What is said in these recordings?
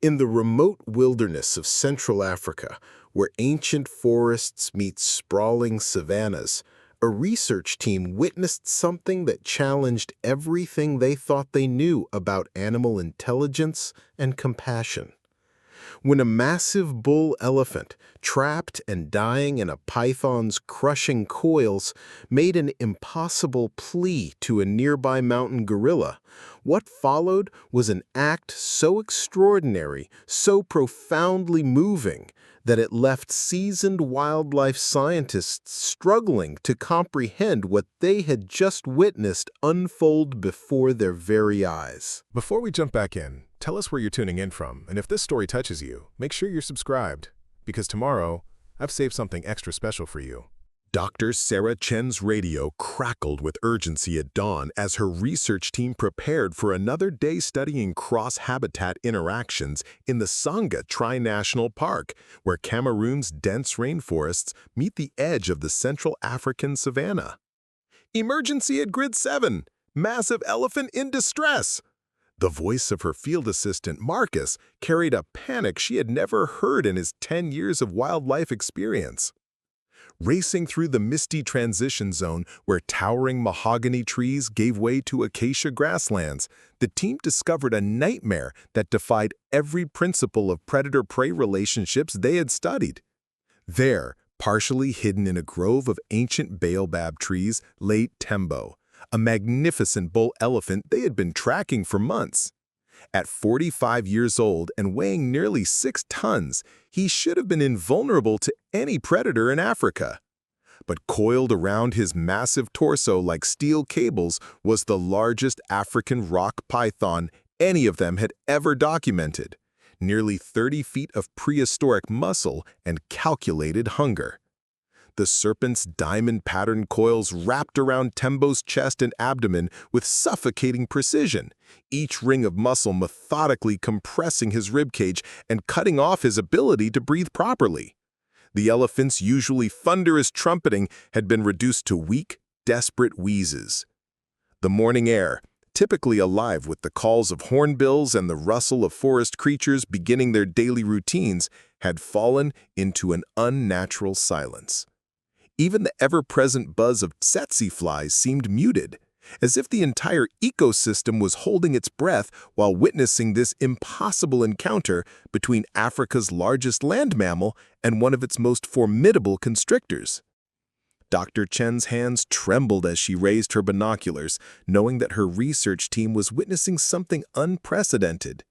In the remote wilderness of Central Africa, where ancient forests meet sprawling savannas, a research team witnessed something that challenged everything they thought they knew about animal intelligence and compassion. When a massive bull elephant, trapped and dying in a python's crushing coils, made an impossible plea to a nearby mountain gorilla, what followed was an act so extraordinary, so profoundly moving, that it left seasoned wildlife scientists struggling to comprehend what they had just witnessed unfold before their very eyes. Before we jump back in, tell us where you're tuning in from, and if this story touches you, make sure you're subscribed, because tomorrow, I've saved something extra special for you. Dr. Sarah Chen's radio crackled with urgency at dawn as her research team prepared for another day studying cross-habitat interactions in the Sangha Trinational Park, where Cameroon's dense rainforests meet the edge of the Central African savanna. Emergency at Grid 7! Massive elephant in distress! The voice of her field assistant, Marcus, carried a panic she had never heard in his 10 years of wildlife experience. Racing through the misty transition zone where towering mahogany trees gave way to acacia grasslands, the team discovered a nightmare that defied every principle of predator-prey relationships they had studied. There, partially hidden in a grove of ancient baobab trees, lay Tembo, a magnificent bull elephant they had been tracking for months. At 45 years old and weighing nearly 6 tons, he should have been invulnerable to any predator in Africa. But coiled around his massive torso like steel cables was the largest African rock python any of them had ever documented, nearly 30 feet of prehistoric muscle and calculated hunger. The serpent's diamond-patterned coils wrapped around Tembo's chest and abdomen with suffocating precision, each ring of muscle methodically compressing his ribcage and cutting off his ability to breathe properly. The elephant's usually thunderous trumpeting had been reduced to weak, desperate wheezes. The morning air, typically alive with the calls of hornbills and the rustle of forest creatures beginning their daily routines, had fallen into an unnatural silence. Even the ever-present buzz of tsetse flies seemed muted, as if the entire ecosystem was holding its breath while witnessing this impossible encounter between Africa's largest land mammal and one of its most formidable constrictors. Dr. Chen's hands trembled as she raised her binoculars, knowing that her research team was witnessing something unprecedented.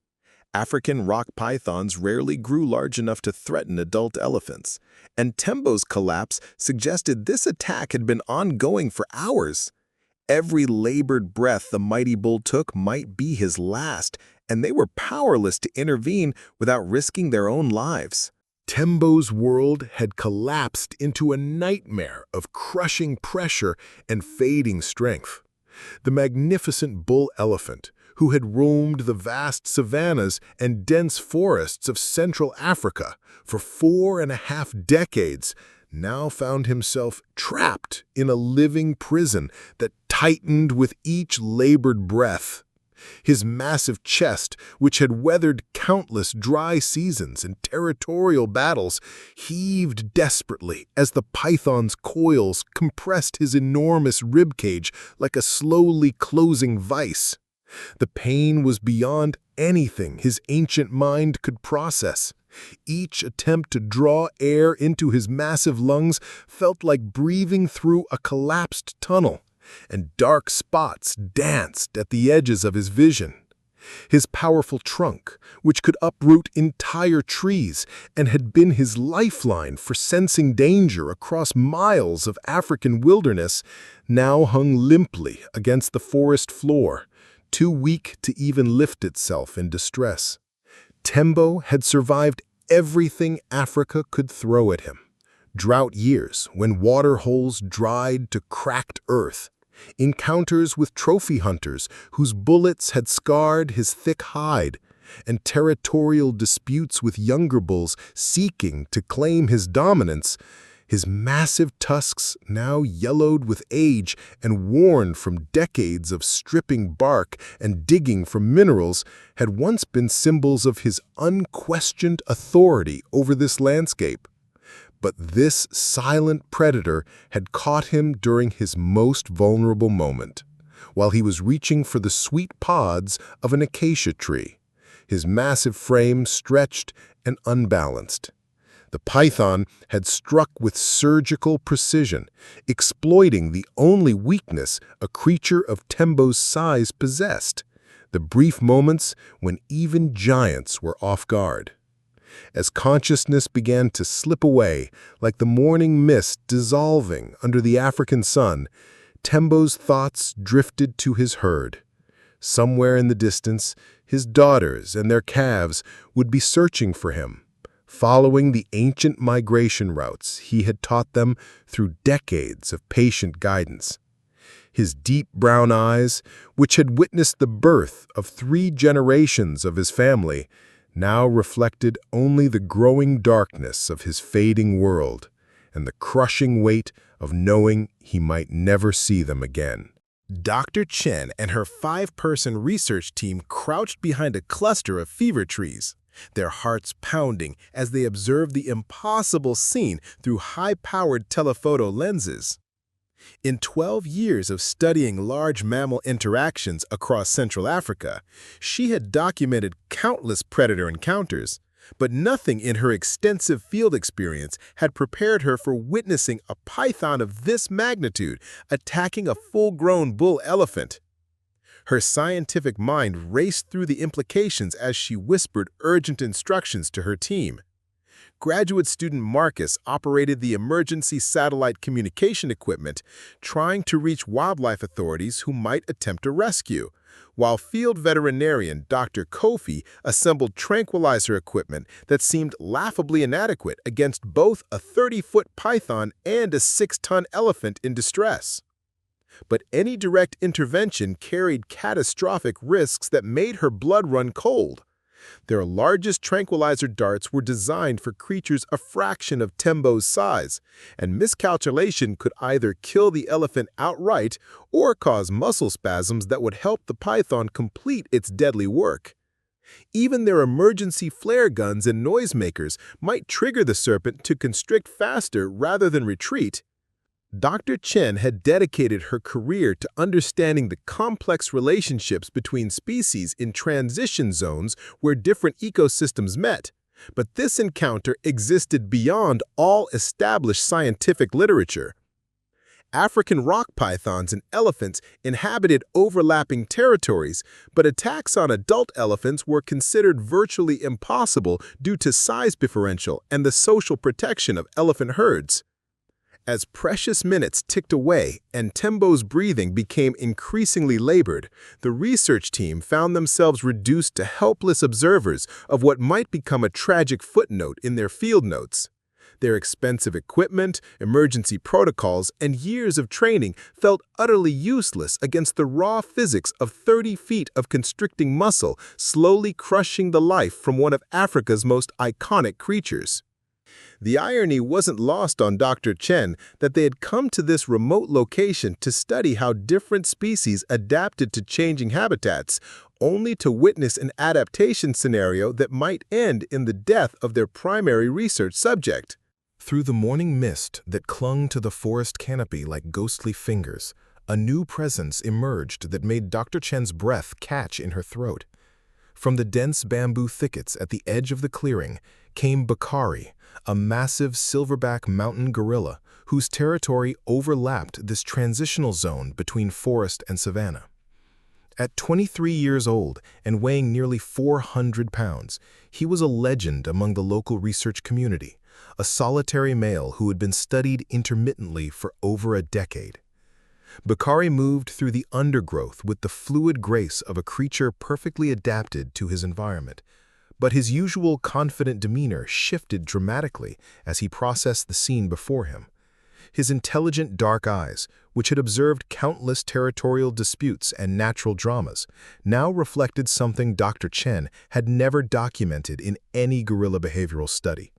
African rock pythons rarely grew large enough to threaten adult elephants, and Tembo's collapse suggested this attack had been ongoing for hours. Every labored breath the mighty bull took might be his last, and they were powerless to intervene without risking their own lives. Tembo's world had collapsed into a nightmare of crushing pressure and fading strength. The magnificent bull elephant, who had roamed the vast savannas and dense forests of Central Africa for 4.5 decades, now found himself trapped in a living prison that tightened with each labored breath. His massive chest, which had weathered countless dry seasons and territorial battles, heaved desperately as the python's coils compressed his enormous ribcage like a slowly closing vise. The pain was beyond anything his ancient mind could process. Each attempt to draw air into his massive lungs felt like breathing through a collapsed tunnel, and dark spots danced at the edges of his vision. His powerful trunk, which could uproot entire trees and had been his lifeline for sensing danger across miles of African wilderness, now hung limply against the forest floor, too weak to even lift itself in distress. Tembo had survived everything Africa could throw at him. Drought years when water holes dried to cracked earth, encounters with trophy hunters whose bullets had scarred his thick hide, and territorial disputes with younger bulls seeking to claim his dominance, his massive tusks now yellowed with age and worn from decades of stripping bark and digging for minerals, had once been symbols of his unquestioned authority over this landscape. But this silent predator had caught him during his most vulnerable moment, while he was reaching for the sweet pods of an acacia tree, his massive frame stretched and unbalanced. The python had struck with surgical precision, exploiting the only weakness a creature of Tembo's size possessed, the brief moments when even giants were off guard. As consciousness began to slip away, like the morning mist dissolving under the African sun, Tembo's thoughts drifted to his herd. Somewhere in the distance, his daughters and their calves would be searching for him, following the ancient migration routes he had taught them through decades of patient guidance. His deep brown eyes, which had witnessed the birth of 3 generations of his family, now reflected only the growing darkness of his fading world and the crushing weight of knowing he might never see them again. Dr. Chen and her 5-person research team crouched behind a cluster of fever trees, their hearts pounding as they observed the impossible scene through high-powered telephoto lenses. In 12 years of studying large mammal interactions across Central Africa, she had documented countless predator encounters, but nothing in her extensive field experience had prepared her for witnessing a python of this magnitude attacking a full-grown bull elephant. Her scientific mind raced through the implications as she whispered urgent instructions to her team. Graduate student Marcus operated the emergency satellite communication equipment, trying to reach wildlife authorities who might attempt a rescue, while field veterinarian Dr. Kofi assembled tranquilizer equipment that seemed laughably inadequate against both a 30-foot python and a 6-ton elephant in distress. But any direct intervention carried catastrophic risks that made her blood run cold. Their largest tranquilizer darts were designed for creatures a fraction of Tembo's size, and miscalculation could either kill the elephant outright or cause muscle spasms that would help the python complete its deadly work. Even their emergency flare guns and noisemakers might trigger the serpent to constrict faster rather than retreat. Dr. Chen had dedicated her career to understanding the complex relationships between species in transition zones where different ecosystems met, but this encounter existed beyond all established scientific literature. African rock pythons and elephants inhabited overlapping territories, but attacks on adult elephants were considered virtually impossible due to size differential and the social protection of elephant herds. As precious minutes ticked away and Tembo's breathing became increasingly labored, the research team found themselves reduced to helpless observers of what might become a tragic footnote in their field notes. Their expensive equipment, emergency protocols, and years of training felt utterly useless against the raw physics of 30 feet of constricting muscle slowly crushing the life from one of Africa's most iconic creatures. The irony wasn't lost on Dr. Chen that they had come to this remote location to study how different species adapted to changing habitats, only to witness an adaptation scenario that might end in the death of their primary research subject. Through the morning mist that clung to the forest canopy like ghostly fingers, a new presence emerged that made Dr. Chen's breath catch in her throat. From the dense bamboo thickets at the edge of the clearing came Bakari, a massive silverback mountain gorilla whose territory overlapped this transitional zone between forest and savanna. At 23 years old and weighing nearly 400 pounds, he was a legend among the local research community, a solitary male who had been studied intermittently for over a decade. Bakari moved through the undergrowth with the fluid grace of a creature perfectly adapted to his environment, but his usual confident demeanor shifted dramatically as he processed the scene before him. His intelligent dark eyes, which had observed countless territorial disputes and natural dramas, now reflected something Dr. Chen had never documented in any gorilla behavioral study: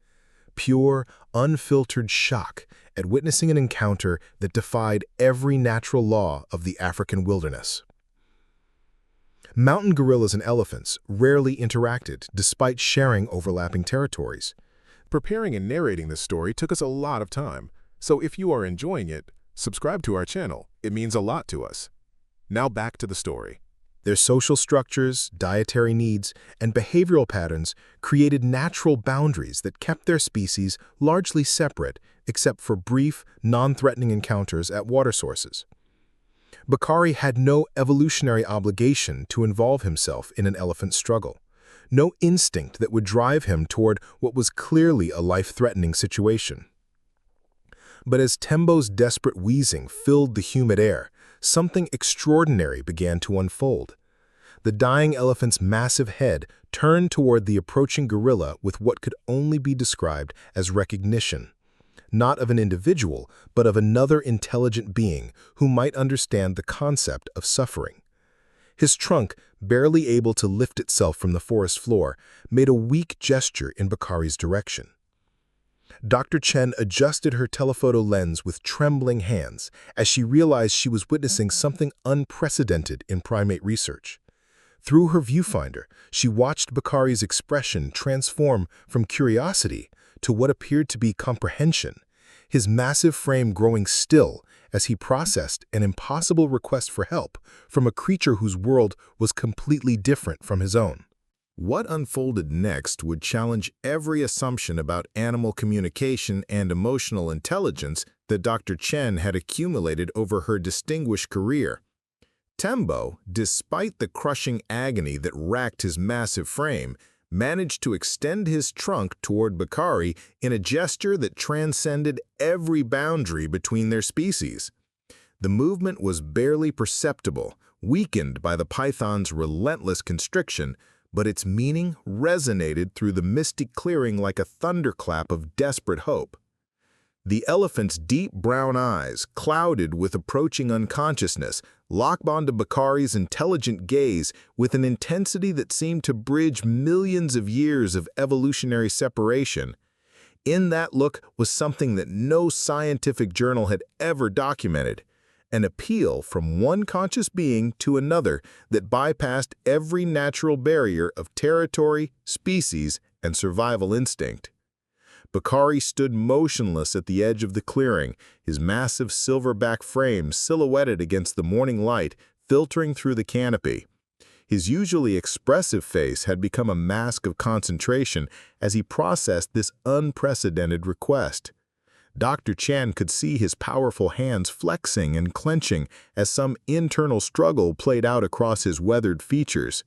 pure, unfiltered shock at witnessing an encounter that defied every natural law of the African wilderness. Mountain gorillas and elephants rarely interacted despite sharing overlapping territories. Preparing and narrating this story took us a lot of time, so if you are enjoying it, subscribe to our channel. It means a lot to us. Now back to the story. Their social structures, dietary needs, and behavioral patterns created natural boundaries that kept their species largely separate except for brief, non-threatening encounters at water sources. Bakari had no evolutionary obligation to involve himself in an elephant struggle, no instinct that would drive him toward what was clearly a life-threatening situation. But as Tembo's desperate wheezing filled the humid air, something extraordinary began to unfold. The dying elephant's massive head turned toward the approaching gorilla with what could only be described as recognition, not of an individual, but of another intelligent being who might understand the concept of suffering. His trunk, barely able to lift itself from the forest floor, made a weak gesture in Bakari's direction. Dr. Chen adjusted her telephoto lens with trembling hands as she realized she was witnessing something unprecedented in primate research. Through her viewfinder, she watched Bakari's expression transform from curiosity to what appeared to be comprehension, his massive frame growing still as he processed an impossible request for help from a creature whose world was completely different from his own. What unfolded next would challenge every assumption about animal communication and emotional intelligence that Dr. Chen had accumulated over her distinguished career. Tembo, despite the crushing agony that racked his massive frame, managed to extend his trunk toward Bakari in a gesture that transcended every boundary between their species. The movement was barely perceptible, weakened by the python's relentless constriction, but its meaning resonated through the misty clearing like a thunderclap of desperate hope. The elephant's deep brown eyes, clouded with approaching unconsciousness, locked onto Bakari's intelligent gaze with an intensity that seemed to bridge millions of years of evolutionary separation. In that look was something that no scientific journal had ever documented, an appeal from one conscious being to another that bypassed every natural barrier of territory, species, and survival instinct. Bakari stood motionless at the edge of the clearing, his massive silverback frame silhouetted against the morning light filtering through the canopy. His usually expressive face had become a mask of concentration as he processed this unprecedented request. Dr. Chen could see his powerful hands flexing and clenching as some internal struggle played out across his weathered features.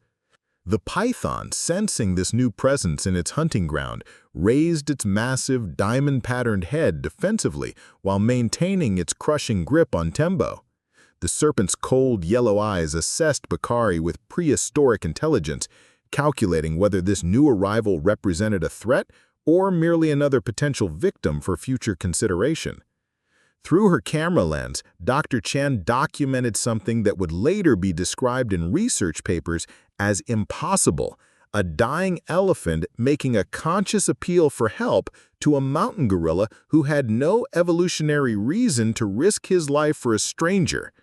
The python, sensing this new presence in its hunting ground, raised its massive, diamond-patterned head defensively while maintaining its crushing grip on Tembo. The serpent's cold yellow eyes assessed Bakari with prehistoric intelligence, calculating whether this new arrival represented a threat or merely another potential victim for future consideration. Through her camera lens, Dr. Chen documented something that would later be described in research papers as impossible, a dying elephant making a conscious appeal for help to a mountain gorilla who had no evolutionary reason to risk his life for a stranger.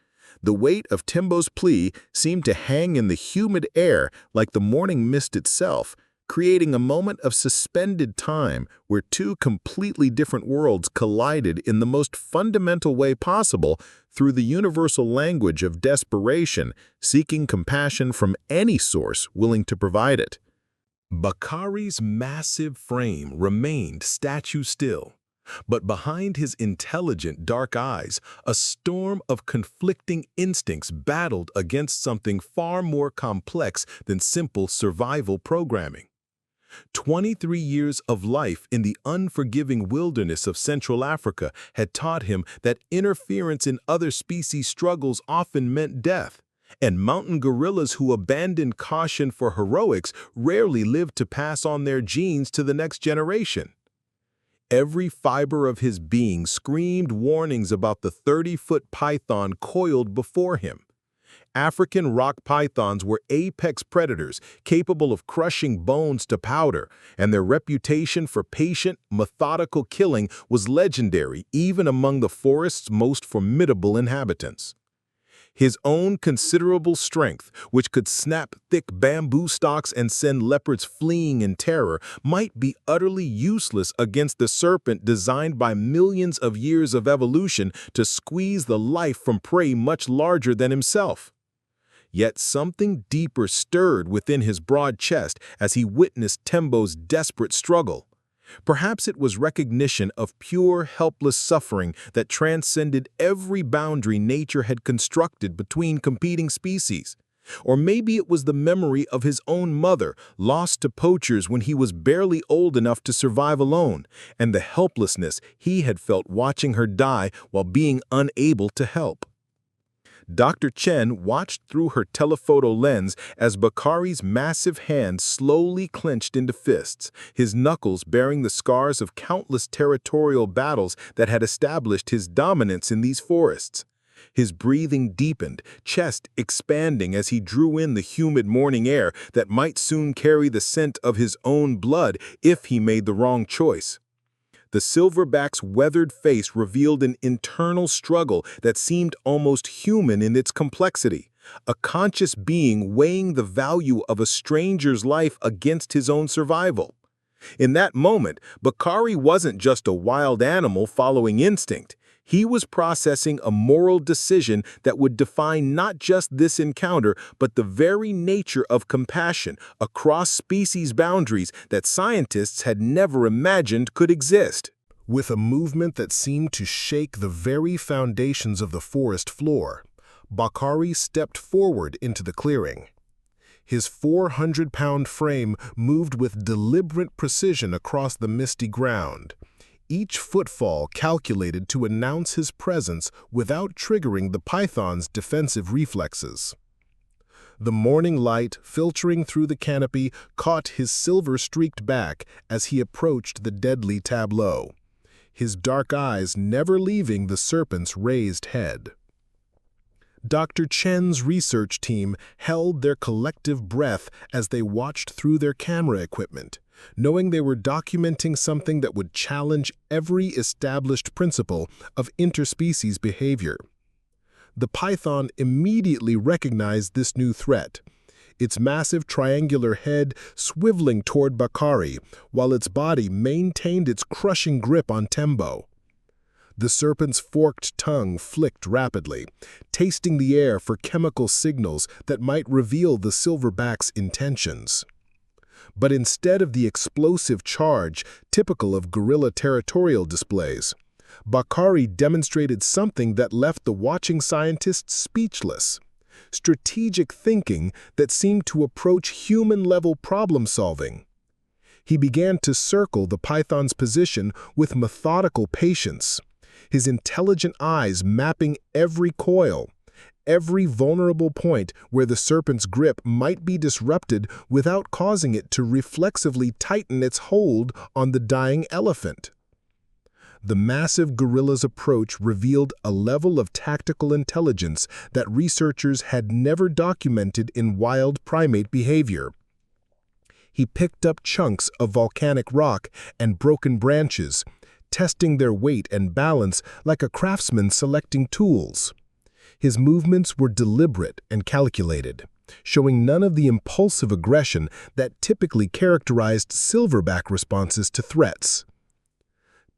The weight of Tembo's plea seemed to hang in the humid air like the morning mist itself, creating a moment of suspended time where two completely different worlds collided in the most fundamental way possible through the universal language of desperation, seeking compassion from any source willing to provide it. Bakari's massive frame remained statue still, but behind his intelligent dark eyes, a storm of conflicting instincts battled against something far more complex than simple survival programming. 23 years of life in the unforgiving wilderness of Central Africa had taught him that interference in other species' struggles often meant death, and mountain gorillas who abandoned caution for heroics rarely lived to pass on their genes to the next generation. Every fiber of his being screamed warnings about the 30-foot python coiled before him. African rock pythons were apex predators capable of crushing bones to powder, and their reputation for patient, methodical killing was legendary even among the forest's most formidable inhabitants. His own considerable strength, which could snap thick bamboo stalks and send leopards fleeing in terror, might be utterly useless against the serpent designed by millions of years of evolution to squeeze the life from prey much larger than himself. Yet something deeper stirred within his broad chest as he witnessed Tembo's desperate struggle. Perhaps it was recognition of pure, helpless suffering that transcended every boundary nature had constructed between competing species. Or maybe it was the memory of his own mother, lost to poachers when he was barely old enough to survive alone, and the helplessness he had felt watching her die while being unable to help. Dr. Chen watched through her telephoto lens as Bakari's massive hand slowly clenched into fists, his knuckles bearing the scars of countless territorial battles that had established his dominance in these forests. His breathing deepened, chest expanding as he drew in the humid morning air that might soon carry the scent of his own blood if he made the wrong choice. The silverback's weathered face revealed an internal struggle that seemed almost human in its complexity, a conscious being weighing the value of a stranger's life against his own survival. In that moment, Bakari wasn't just a wild animal following instinct. He was processing a moral decision that would define not just this encounter, but the very nature of compassion across species boundaries that scientists had never imagined could exist. With a movement that seemed to shake the very foundations of the forest floor, Bakari stepped forward into the clearing. His 400-pound frame moved with deliberate precision across the misty ground, each footfall calculated to announce his presence without triggering the python's defensive reflexes. The morning light filtering through the canopy caught his silver-streaked back as he approached the deadly tableau, his dark eyes never leaving the serpent's raised head. Dr. Chen's research team held their collective breath as they watched through their camera equipment, knowing they were documenting something that would challenge every established principle of interspecies behavior. The python immediately recognized this new threat, its massive triangular head swiveling toward Bakari, while its body maintained its crushing grip on Tembo. The serpent's forked tongue flicked rapidly, tasting the air for chemical signals that might reveal the silverback's intentions. But instead of the explosive charge typical of gorilla territorial displays, Bakari demonstrated something that left the watching scientists speechless: strategic thinking that seemed to approach human-level problem-solving. He began to circle the python's position with methodical patience, his intelligent eyes mapping every coil, every vulnerable point where the serpent's grip might be disrupted without causing it to reflexively tighten its hold on the dying elephant. The massive gorilla's approach revealed a level of tactical intelligence that researchers had never documented in wild primate behavior. He picked up chunks of volcanic rock and broken branches, testing their weight and balance like a craftsman selecting tools. His movements were deliberate and calculated, showing none of the impulsive aggression that typically characterized silverback responses to threats.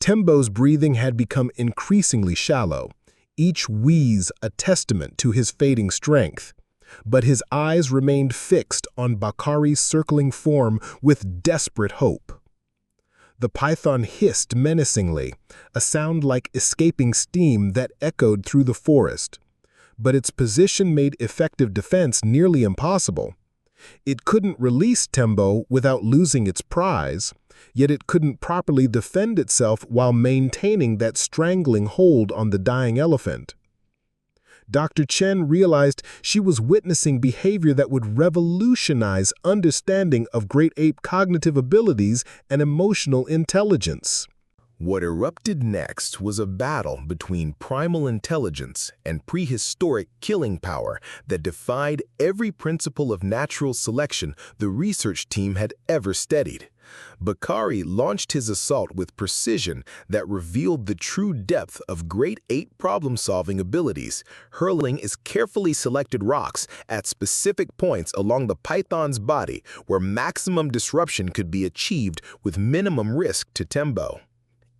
Tembo's breathing had become increasingly shallow, each wheeze a testament to his fading strength, but his eyes remained fixed on Bakari's circling form with desperate hope. The python hissed menacingly, a sound like escaping steam that echoed through the forest. But its position made effective defense nearly impossible. It couldn't release Tembo without losing its prize, yet it couldn't properly defend itself while maintaining that strangling hold on the dying elephant. Dr. Chen realized she was witnessing behavior that would revolutionize understanding of great ape cognitive abilities and emotional intelligence. What erupted next was a battle between primal intelligence and prehistoric killing power that defied every principle of natural selection the research team had ever studied. Bakari launched his assault with precision that revealed the true depth of Great Ape problem-solving abilities, hurling his carefully selected rocks at specific points along the python's body where maximum disruption could be achieved with minimum risk to Tembo.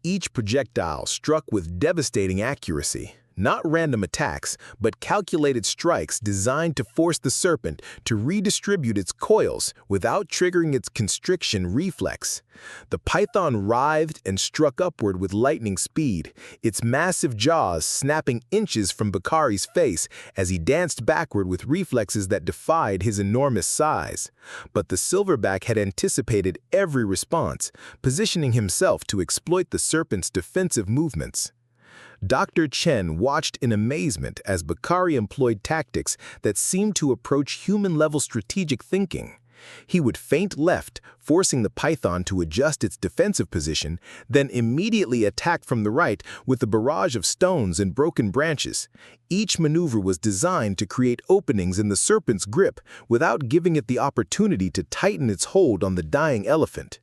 Each projectile struck with devastating accuracy, not random attacks, but calculated strikes designed to force the serpent to redistribute its coils without triggering its constriction reflex. The python writhed and struck upward with lightning speed, its massive jaws snapping inches from Bakari's face as he danced backward with reflexes that defied his enormous size. But the silverback had anticipated every response, positioning himself to exploit the serpent's defensive movements. Dr. Chen watched in amazement as Bakari employed tactics that seemed to approach human-level strategic thinking. He would feint left, forcing the python to adjust its defensive position, then immediately attack from the right with a barrage of stones and broken branches. Each maneuver was designed to create openings in the serpent's grip without giving it the opportunity to tighten its hold on the dying elephant.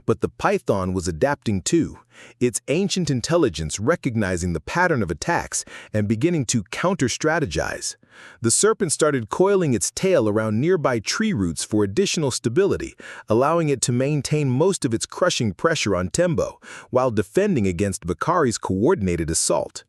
But the python was adapting too, its ancient intelligence recognizing the pattern of attacks and beginning to counter-strategize. The serpent started coiling its tail around nearby tree roots for additional stability, allowing it to maintain most of its crushing pressure on Tembo, while defending against Bakari's coordinated assault.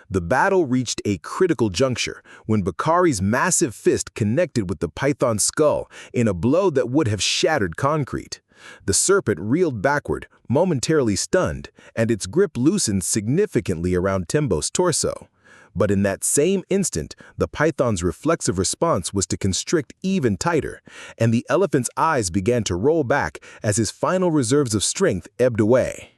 The battle reached a critical juncture when Bakari's massive fist connected with the python's skull in a blow that would have shattered concrete. The serpent reeled backward, momentarily stunned, and its grip loosened significantly around Tembo's torso. But in that same instant, the python's reflexive response was to constrict even tighter, and the elephant's eyes began to roll back as his final reserves of strength ebbed away.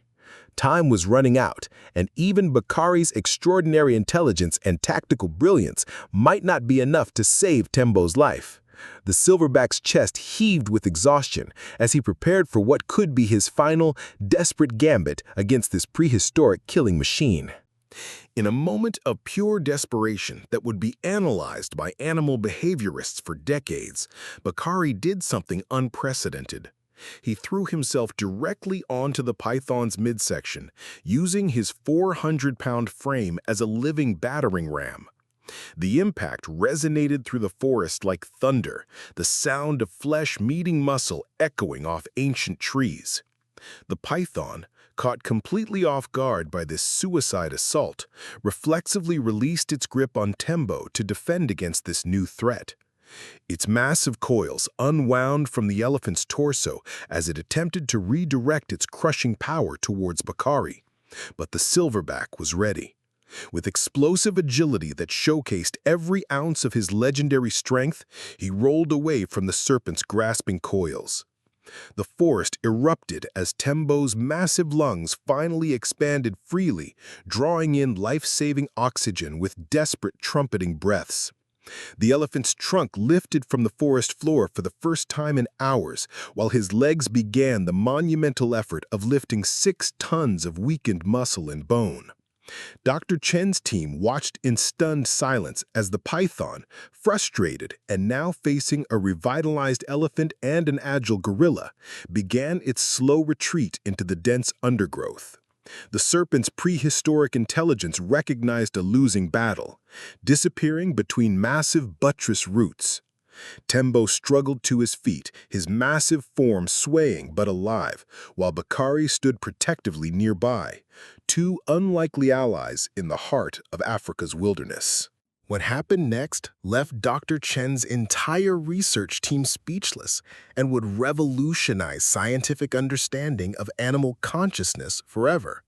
Time was running out, and even Bakari's extraordinary intelligence and tactical brilliance might not be enough to save Tembo's life. The silverback's chest heaved with exhaustion as he prepared for what could be his final, desperate gambit against this prehistoric killing machine. In a moment of pure desperation that would be analyzed by animal behaviorists for decades, Bakari did something unprecedented. He threw himself directly onto the python's midsection, using his 400-pound frame as a living battering ram. The impact resonated through the forest like thunder, the sound of flesh meeting muscle echoing off ancient trees. The python, caught completely off guard by this suicide assault, reflexively released its grip on Tembo to defend against this new threat. Its massive coils unwound from the elephant's torso as it attempted to redirect its crushing power towards Bakari. But the silverback was ready. With explosive agility that showcased every ounce of his legendary strength, he rolled away from the serpent's grasping coils. The forest erupted as Tembo's massive lungs finally expanded freely, drawing in life-saving oxygen with desperate trumpeting breaths. The elephant's trunk lifted from the forest floor for the first time in hours, while his legs began the monumental effort of lifting 6 tons of weakened muscle and bone. Dr. Chen's team watched in stunned silence as the python, frustrated and now facing a revitalized elephant and an agile gorilla, began its slow retreat into the dense undergrowth. The serpent's prehistoric intelligence recognized a losing battle, disappearing between massive buttress roots. Tembo struggled to his feet, his massive form swaying but alive, while Bakari stood protectively nearby, 2 unlikely allies in the heart of Africa's wilderness. What happened next left Dr. Chen's entire research team speechless and would revolutionize scientific understanding of animal consciousness forever.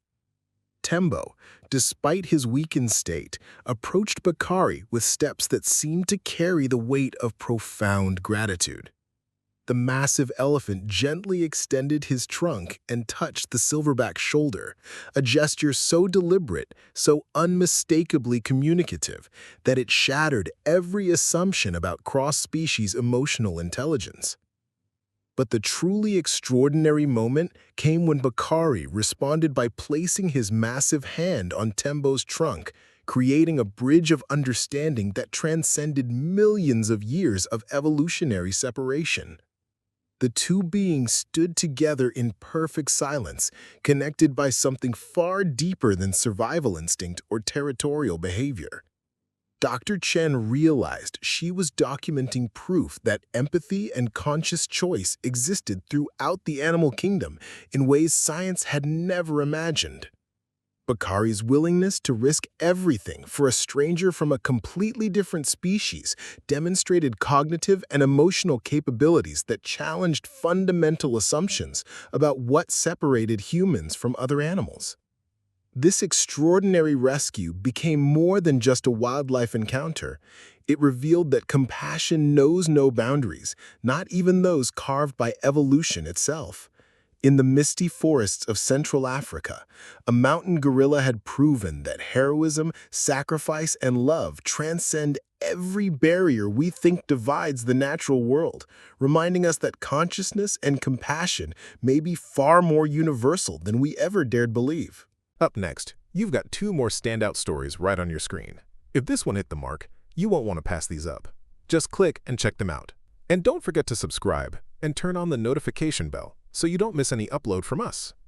Tembo, despite his weakened state, approached Bakari with steps that seemed to carry the weight of profound gratitude. The massive elephant gently extended his trunk and touched the silverback's shoulder, a gesture so deliberate, so unmistakably communicative, that it shattered every assumption about cross-species emotional intelligence. But the truly extraordinary moment came when Bakari responded by placing his massive hand on Tembo's trunk, creating a bridge of understanding that transcended millions of years of evolutionary separation. The two beings stood together in perfect silence, connected by something far deeper than survival instinct or territorial behavior. Dr. Chen realized she was documenting proof that empathy and conscious choice existed throughout the animal kingdom in ways science had never imagined. Bakari's willingness to risk everything for a stranger from a completely different species demonstrated cognitive and emotional capabilities that challenged fundamental assumptions about what separated humans from other animals. This extraordinary rescue became more than just a wildlife encounter. It revealed that compassion knows no boundaries, not even those carved by evolution itself. In the misty forests of Central Africa, a mountain gorilla had proven that heroism, sacrifice, and love transcend every barrier we think divides the natural world, reminding us that consciousness and compassion may be far more universal than we ever dared believe. Up next, you've got two more standout stories right on your screen. If this one hit the mark, you won't want to pass these up. Just click and check them out. And don't forget to subscribe and turn on the notification bell so you don't miss any upload from us.